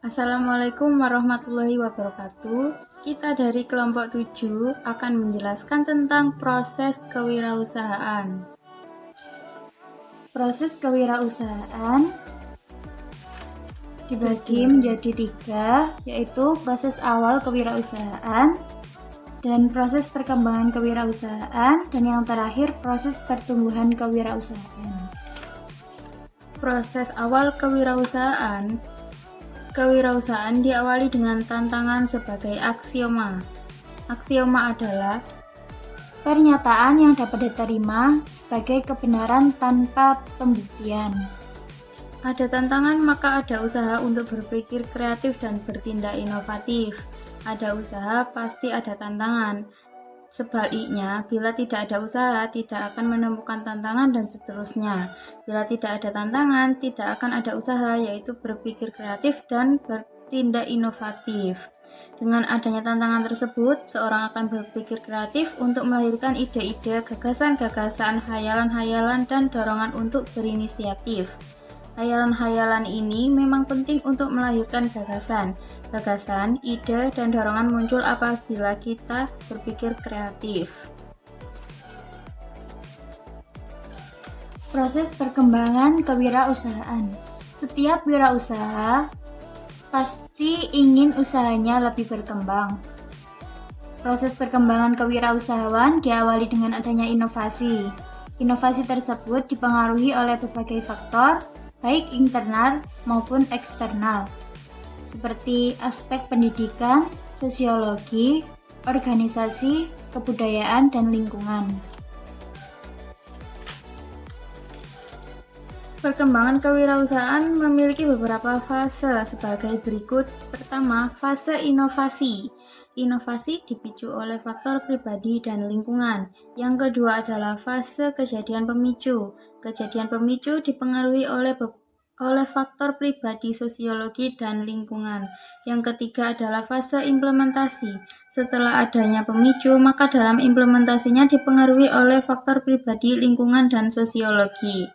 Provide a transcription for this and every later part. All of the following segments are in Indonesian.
Assalamualaikum warahmatullahi wabarakatuh. Kita dari kelompok 7 akan menjelaskan tentang proses kewirausahaan. Proses kewirausahaan dibagi menjadi 3, yaitu proses awal kewirausahaan, dan proses perkembangan kewirausahaan, dan yang terakhir proses pertumbuhan kewirausahaan. Proses awal kewirausahaan diawali dengan tantangan sebagai aksioma. Aksioma adalah pernyataan yang dapat diterima sebagai kebenaran tanpa pembuktian. Ada tantangan, maka ada usaha untuk berpikir kreatif dan bertindak inovatif. Ada usaha, pasti ada tantangan. Sebaliknya, bila tidak ada usaha, tidak akan menemukan tantangan dan seterusnya. Bila tidak ada tantangan, tidak akan ada usaha, yaitu berpikir kreatif dan bertindak inovatif. Dengan adanya tantangan tersebut, seorang akan berpikir kreatif untuk melahirkan ide-ide, gagasan-gagasan, hayalan-hayalan, dan dorongan untuk berinisiatif. Hayalan-hayalan ini memang penting untuk melahirkan gagasan. Gagasan, ide, dan dorongan muncul apabila kita berpikir kreatif. Proses perkembangan kewirausahaan. Setiap wirausaha pasti ingin usahanya lebih berkembang. Proses perkembangan kewirausahaan diawali dengan adanya inovasi. Inovasi tersebut dipengaruhi oleh berbagai faktor, baik internal maupun eksternal, seperti aspek pendidikan, sosiologi, organisasi, kebudayaan, dan lingkungan. Perkembangan kewirausahaan memiliki beberapa fase sebagai berikut. Pertama, fase inovasi. Inovasi dipicu oleh faktor pribadi dan lingkungan. Yang kedua adalah fase kejadian pemicu. Kejadian pemicu dipengaruhi oleh faktor pribadi, sosiologi, dan lingkungan. Yang ketiga adalah fase implementasi. Setelah adanya pemicu, maka dalam implementasinya dipengaruhi oleh faktor pribadi, lingkungan, dan sosiologi.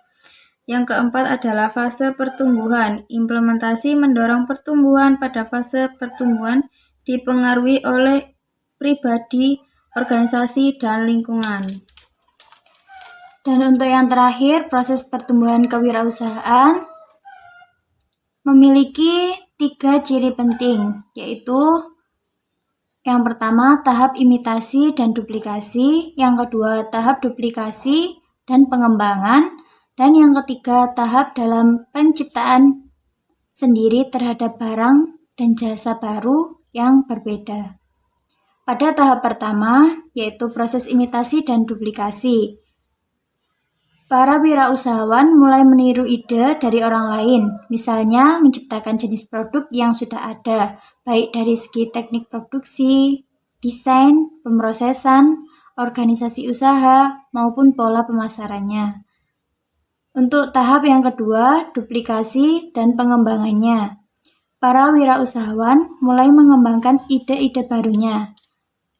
Yang keempat adalah fase pertumbuhan. Implementasi mendorong pertumbuhan. Pada fase pertumbuhan dipengaruhi oleh pribadi, organisasi, dan lingkungan. Dan untuk yang terakhir, proses pertumbuhan kewirausahaan memiliki 3 ciri penting, yaitu yang pertama, tahap imitasi dan duplikasi, yang kedua, tahap duplikasi dan pengembangan, dan yang ketiga, tahap dalam penciptaan sendiri terhadap barang dan jasa baru yang berbeda. Pada tahap pertama, yaitu proses imitasi dan duplikasi, para wirausahawan mulai meniru ide dari orang lain, misalnya menciptakan jenis produk yang sudah ada, baik dari segi teknik produksi, desain, pemrosesan, organisasi usaha, maupun pola pemasarannya. Untuk tahap yang kedua, duplikasi dan pengembangannya. Para wirausahawan mulai mengembangkan ide-ide barunya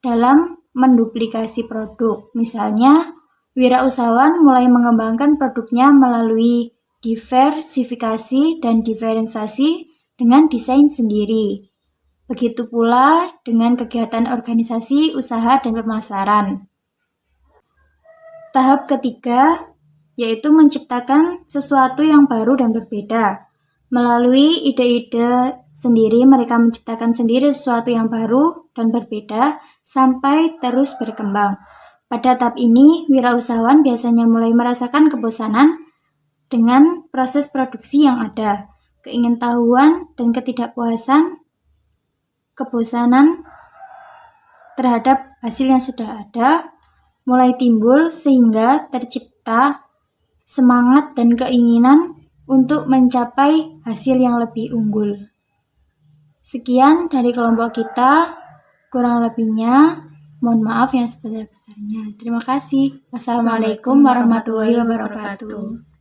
dalam menduplikasi produk. Misalnya, wirausahawan mulai mengembangkan produknya melalui diversifikasi dan diferensiasi dengan desain sendiri. Begitu pula dengan kegiatan organisasi, usaha, dan pemasaran. Tahap ketiga, yaitu menciptakan sesuatu yang baru dan berbeda. Melalui ide-ide sendiri, mereka menciptakan sendiri sesuatu yang baru dan berbeda sampai terus berkembang. Pada tahap ini, wirausahawan biasanya mulai merasakan kebosanan dengan proses produksi yang ada, keingintahuan dan ketidakpuasan, kebosanan terhadap hasil yang sudah ada mulai timbul sehingga tercipta semangat dan keinginan untuk mencapai hasil yang lebih unggul. Sekian dari kelompok kita, kurang lebihnya mohon maaf yang sebesar-besarnya. Terima kasih. Wassalamualaikum warahmatullahi wabarakatuh.